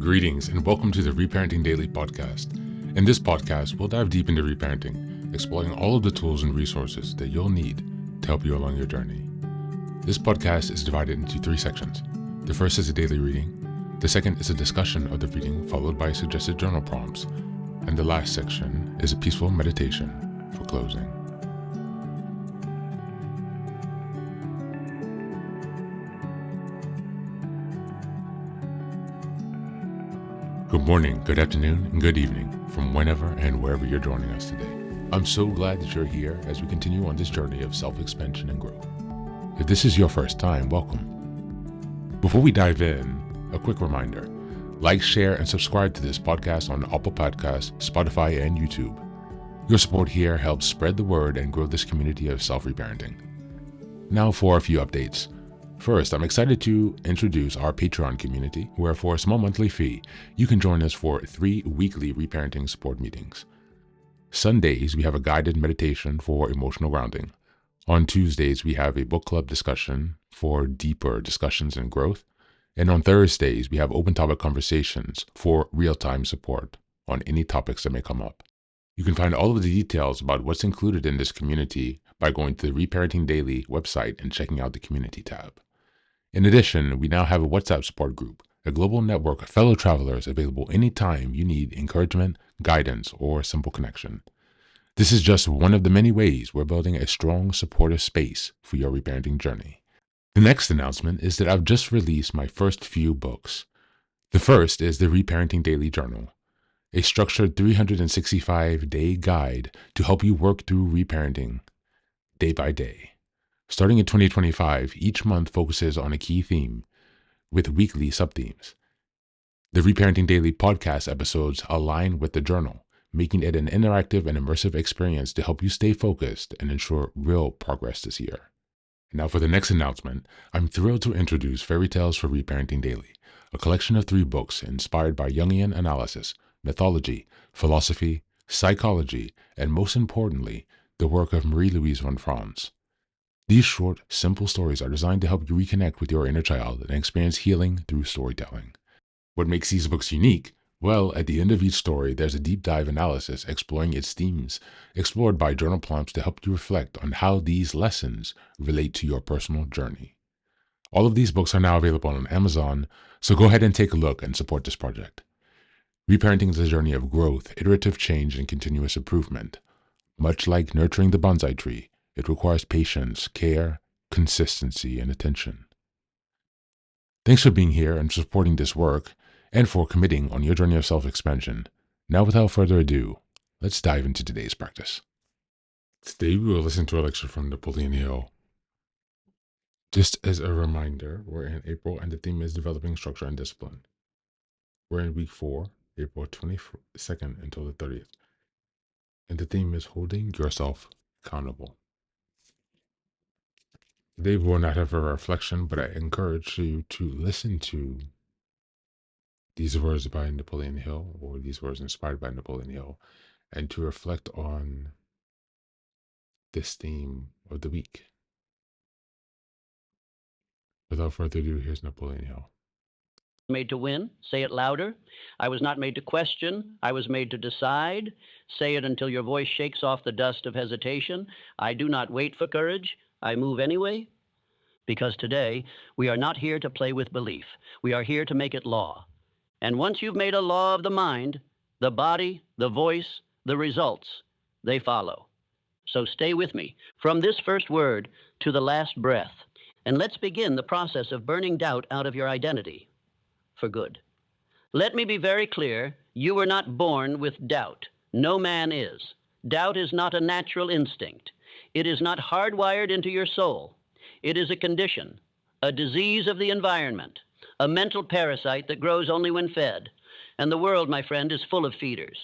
Greetings and welcome to the Reparenting Daily podcast. In this podcast, we'll dive deep into reparenting, exploring all of the tools and resources that you'll need to help you along your journey. This podcast is divided into 3 sections. The first is a daily reading. The second is a discussion of the reading followed by suggested journal prompts. And the last section is a peaceful meditation for closing. Good morning, good afternoon, and good evening from whenever and wherever you're joining us today. I'm so glad that you're here as we continue on this journey of self-expansion and growth. If this is your first time, welcome. Before we dive in, a quick reminder. Like, share, and subscribe to this podcast on Apple Podcasts, Spotify, and YouTube. Your support here helps spread the word and grow this community of self-reparenting. Now for a few updates. First, I'm excited to introduce our Patreon community, where for a small monthly fee, you can join us for 3 weekly reparenting support meetings. Sundays, we have a guided meditation for emotional grounding. On Tuesdays, we have a book club discussion for deeper discussions and growth. And on Thursdays, we have open topic conversations for real-time support on any topics that may come up. You can find all of the details about what's included in this community by going to the Reparenting Daily website and checking out the community tab. In addition, we now have a WhatsApp support group, a global network of fellow travelers available anytime you need encouragement, guidance, or simple connection. This is just one of the many ways we're building a strong, supportive space for your reparenting journey. The next announcement is that I've just released my first few books. The first is the Reparenting Daily Journal, a structured 365-day guide to help you work through reparenting day by day. Starting in 2025, each month focuses on a key theme with weekly sub-themes. The Reparenting Daily podcast episodes align with the journal, making it an interactive and immersive experience to help you stay focused and ensure real progress this year. Now for the next announcement, I'm thrilled to introduce Fairy Tales for Reparenting Daily, a collection of 3 books inspired by Jungian analysis, mythology, philosophy, psychology, and most importantly, the work of Marie-Louise von Franz. These short, simple stories are designed to help you reconnect with your inner child and experience healing through storytelling. What makes these books unique? Well, at the end of each story, there's a deep dive analysis exploring its themes, explored by journal prompts to help you reflect on how these lessons relate to your personal journey. All of these books are now available on Amazon, so go ahead and take a look and support this project. Reparenting is a journey of growth, iterative change, and continuous improvement. Much like nurturing the bonsai tree, it requires patience, care, consistency, and attention. Thanks for being here and supporting this work, and for committing on your journey of self-expansion. Now, without further ado, let's dive into today's practice. Today, we will listen to a lecture from Napoleon Hill. Just as a reminder, we're in April, and the theme is developing structure and discipline. We're in week 4, April 22nd until the 30th. And the theme is holding yourself accountable. Today we will not have a reflection, but I encourage you to listen to these words by Napoleon Hill, or these words inspired by Napoleon Hill, and to reflect on this theme of the week. Without further ado, here's Napoleon Hill. Made to win. Say it louder. I was not made to question. I was made to decide. Say it until your voice shakes off the dust of hesitation. I do not wait for courage. I move anyway. Because today, we are not here to play with belief. We are here to make it law. And once you've made a law of the mind, the body, the voice, the results, they follow. So stay with me from this first word to the last breath. And let's begin the process of burning doubt out of your identity for good. Let me be very clear. You were not born with doubt. No man is. Doubt is not a natural instinct. It is not hardwired into your soul. It is a condition, a disease of the environment, a mental parasite that grows only when fed. And the world, my friend, is full of feeders.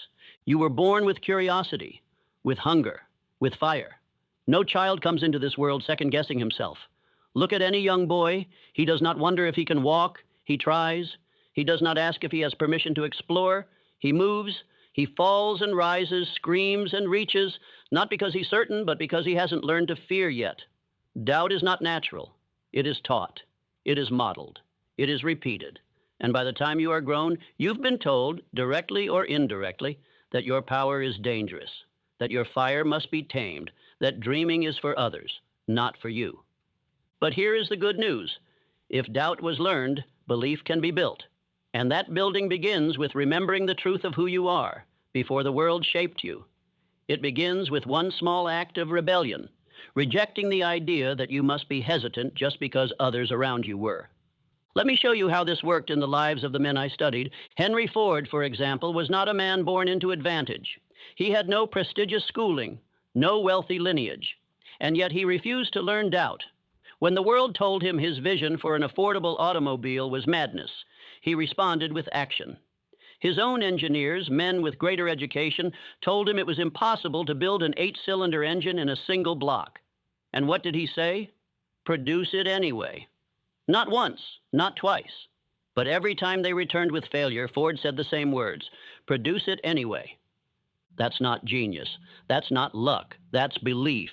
You were born with curiosity, with hunger, with fire. No child comes into this world second-guessing himself. Look at any young boy. He does not wonder if he can walk. He tries. He does not ask if he has permission to explore. He moves. He falls and rises, screams and reaches, not because he's certain, but because he hasn't learned to fear yet. Doubt is not natural. It is taught. It is modeled. It is repeated. And by the time you are grown, you've been told, directly or indirectly, that your power is dangerous, that your fire must be tamed, that dreaming is for others, not for you. But here is the good news. If doubt was learned, belief can be built. And that building begins with remembering the truth of who you are before the world shaped you. It begins with one small act of rebellion, rejecting the idea that you must be hesitant just because others around you were. Let me show you how this worked in the lives of the men I studied. Henry Ford, for example, was not a man born into advantage. He had no prestigious schooling, no wealthy lineage, and yet he refused to learn doubt. When the world told him his vision for an affordable automobile was madness, he responded with action. His own engineers, men with greater education, told him it was impossible to build an 8-cylinder engine in a single block. And what did he say? Produce it anyway. Not once, not twice, but every time they returned with failure, Ford said the same words, produce it anyway. That's not genius. That's not luck. That's belief.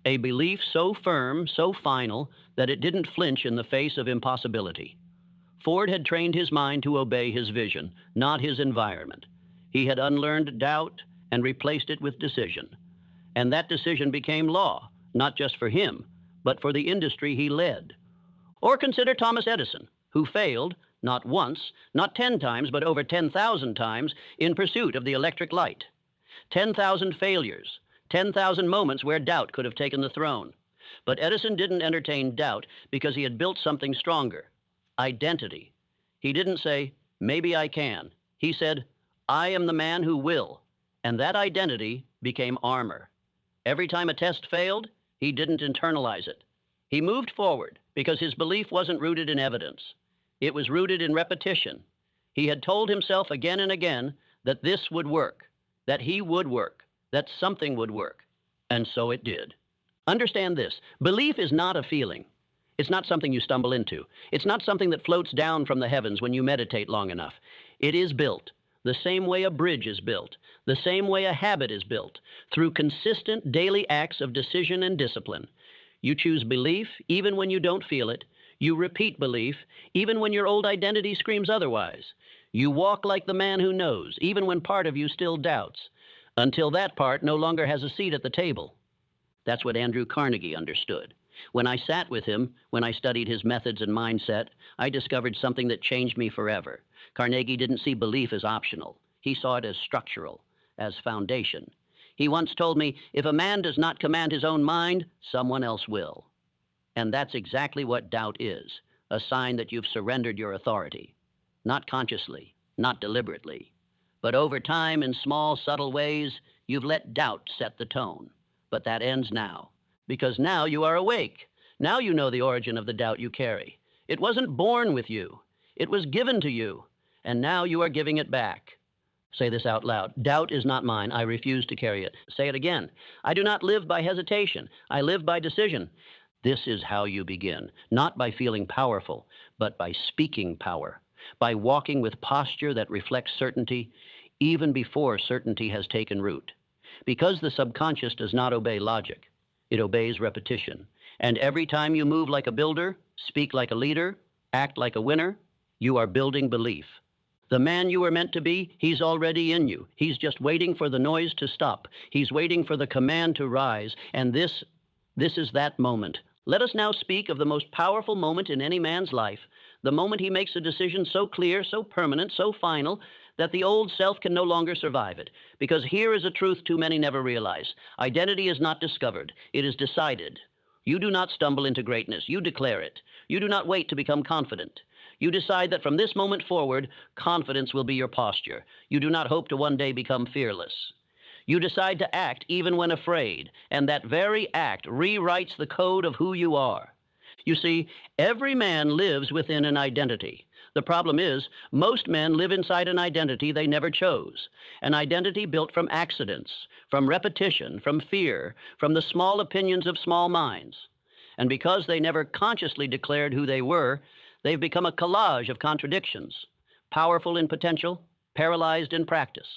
A belief so firm, so final, that it didn't flinch in the face of impossibility. Ford had trained his mind to obey his vision, not his environment. He had unlearned doubt and replaced it with decision. And that decision became law, not just for him, but for the industry he led. Or consider Thomas Edison, who failed, not once, not 10 times, but over 10,000 times in pursuit of the electric light. 10,000 failures, 10,000 moments where doubt could have taken the throne. But Edison didn't entertain doubt because he had built something stronger. Identity. He didn't say, maybe I can. He said, I am the man who will. And that identity became armor. Every time a test failed, he didn't internalize it. He moved forward because his belief wasn't rooted in evidence. It was rooted in repetition. He had told himself again and again that this would work, that he would work, that something would work. And so it did. Understand this. Belief is not a feeling. It's not something you stumble into. It's not something that floats down from the heavens when you meditate long enough. It is built, the same way a bridge is built, the same way a habit is built, through consistent daily acts of decision and discipline. You choose belief even when you don't feel it. You repeat belief even when your old identity screams otherwise. You walk like the man who knows, even when part of you still doubts, until that part no longer has a seat at the table. That's what Andrew Carnegie understood. When I sat with him, when I studied his methods and mindset, I discovered something that changed me forever. Carnegie didn't see belief as optional. He saw it as structural, as foundation. He once told me, if a man does not command his own mind, someone else will. And that's exactly what doubt is, a sign that you've surrendered your authority. Not consciously, not deliberately, but over time, in small, subtle ways, you've let doubt set the tone. But that ends now. Because now you are awake. Now you know the origin of the doubt you carry. It wasn't born with you. It was given to you. And now you are giving it back. Say this out loud. Doubt is not mine. I refuse to carry it. Say it again. I do not live by hesitation. I live by decision. This is how you begin. Not by feeling powerful, but by speaking power. By walking with posture that reflects certainty, even before certainty has taken root. Because the subconscious does not obey logic. It obeys repetition. And every time you move like a builder, speak like a leader, act like a winner, you are building belief. The man you were meant to be, he's already in you. He's just waiting for the noise to stop. He's waiting for the command to rise. And this is that moment. Let us now speak of the most powerful moment in any man's life, the moment he makes a decision so clear, so permanent, so final, that the old self can no longer survive it. Because here is a truth too many never realize. Identity is not discovered. It is decided. You do not stumble into greatness. You declare it. You do not wait to become confident. You decide that from this moment forward, confidence will be your posture. You do not hope to one day become fearless. You decide to act even when afraid, and that very act rewrites the code of who you are. You see, every man lives within an identity. The problem is, most men live inside an identity they never chose, an identity built from accidents, from repetition, from fear, from the small opinions of small minds. And because they never consciously declared who they were, they've become a collage of contradictions, powerful in potential, paralyzed in practice.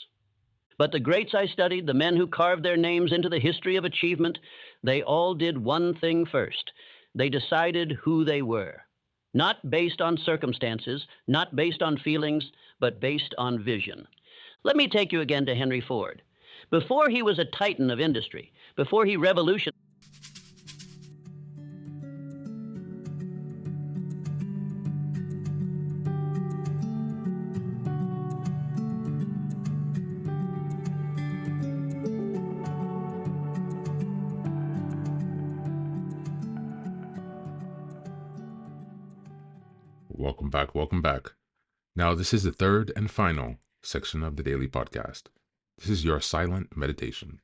But the greats I studied, the men who carved their names into the history of achievement, they all did one thing first. They decided who they were. not based on circumstances, not based on feelings, but based on vision. Let me take you again to Henry Ford. Before he was a titan of industry, before he revolutionized. Welcome back. Welcome back. Now, this is the third and final section of the daily podcast. This is your silent meditation.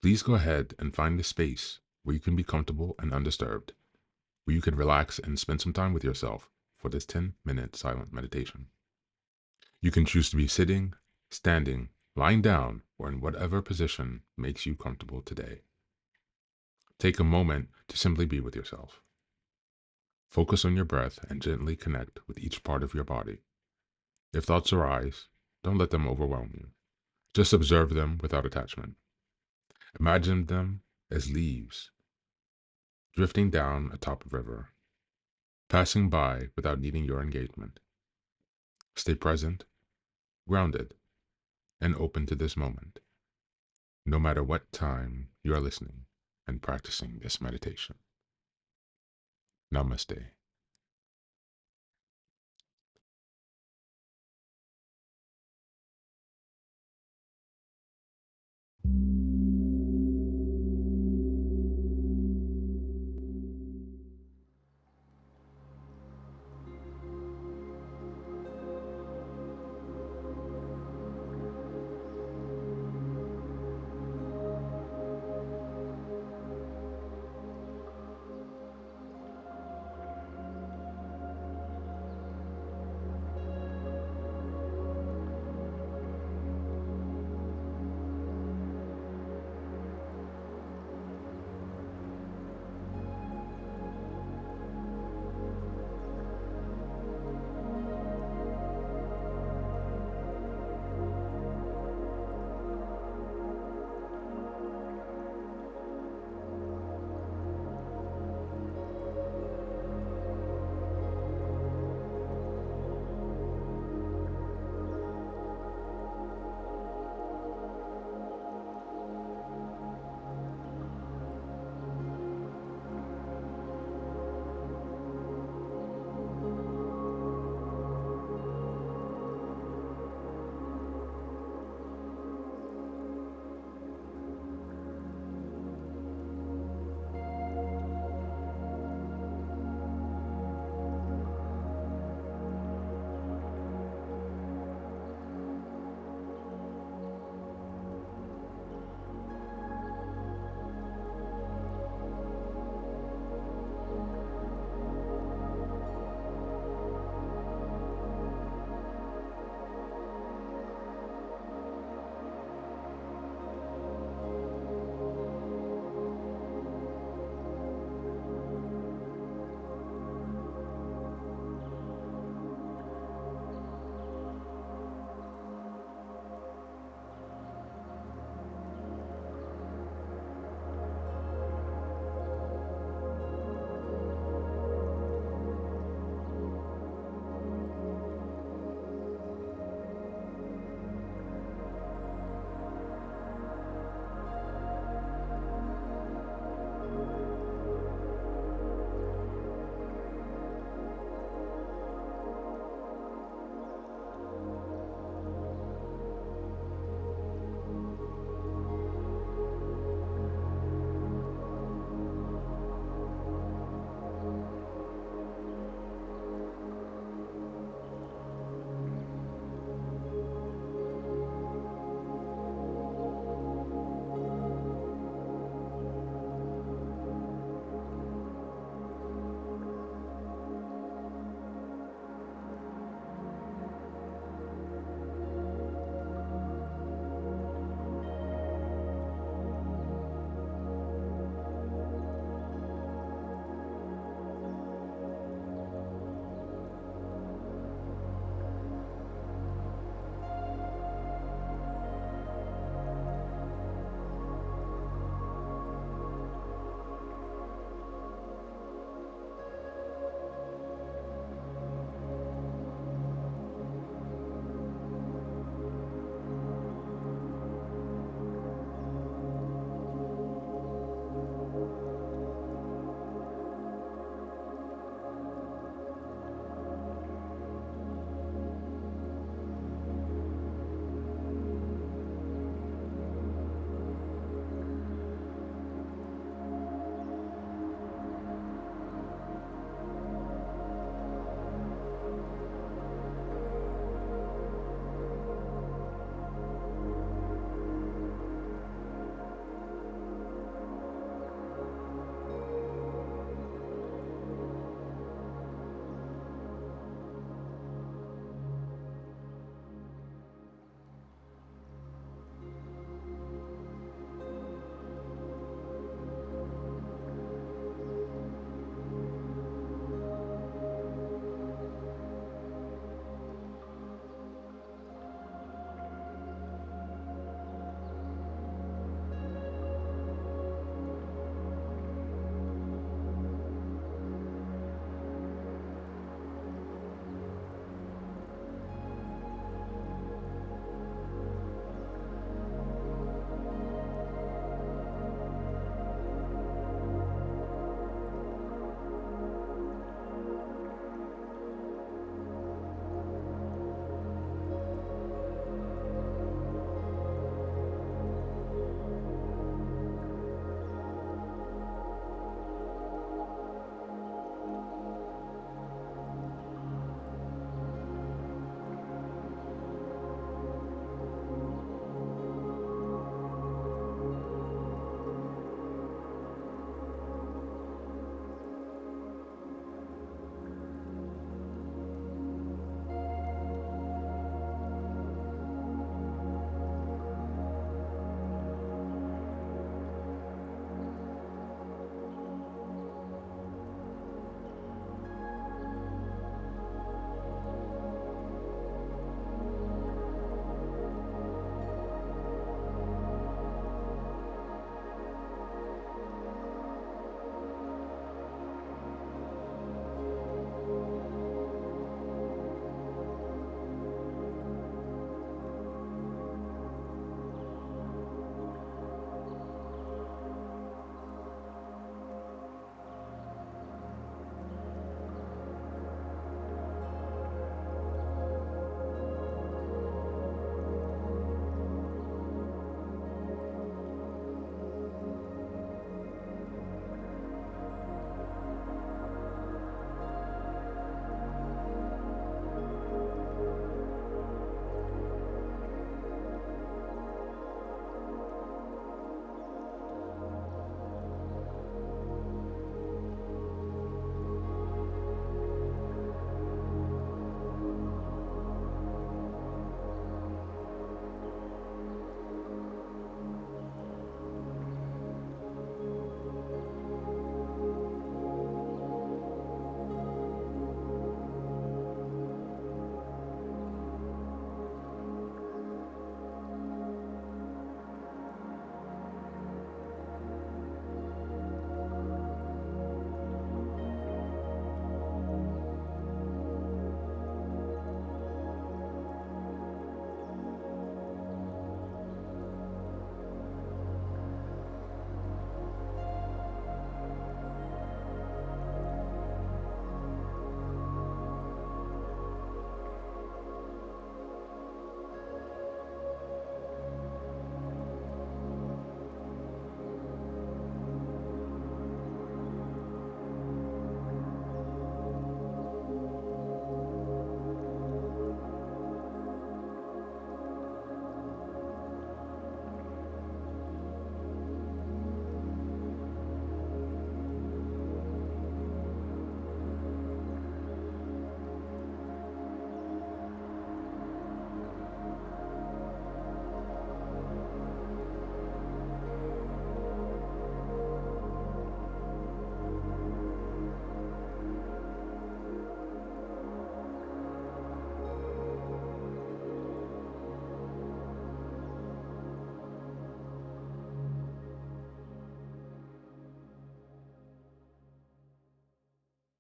Please go ahead and find a space where you can be comfortable and undisturbed, where you can relax and spend some time with yourself for this 10-minute silent meditation. You can choose to be sitting, standing, lying down, or in whatever position makes you comfortable today. Take a moment to simply be with yourself. Focus on your breath and gently connect with each part of your body. If thoughts arise, don't let them overwhelm you. Just observe them without attachment. Imagine them as leaves drifting down atop a river, passing by without needing your engagement. Stay present, grounded, and open to this moment, no matter what time you are listening and practicing this meditation. Namaste.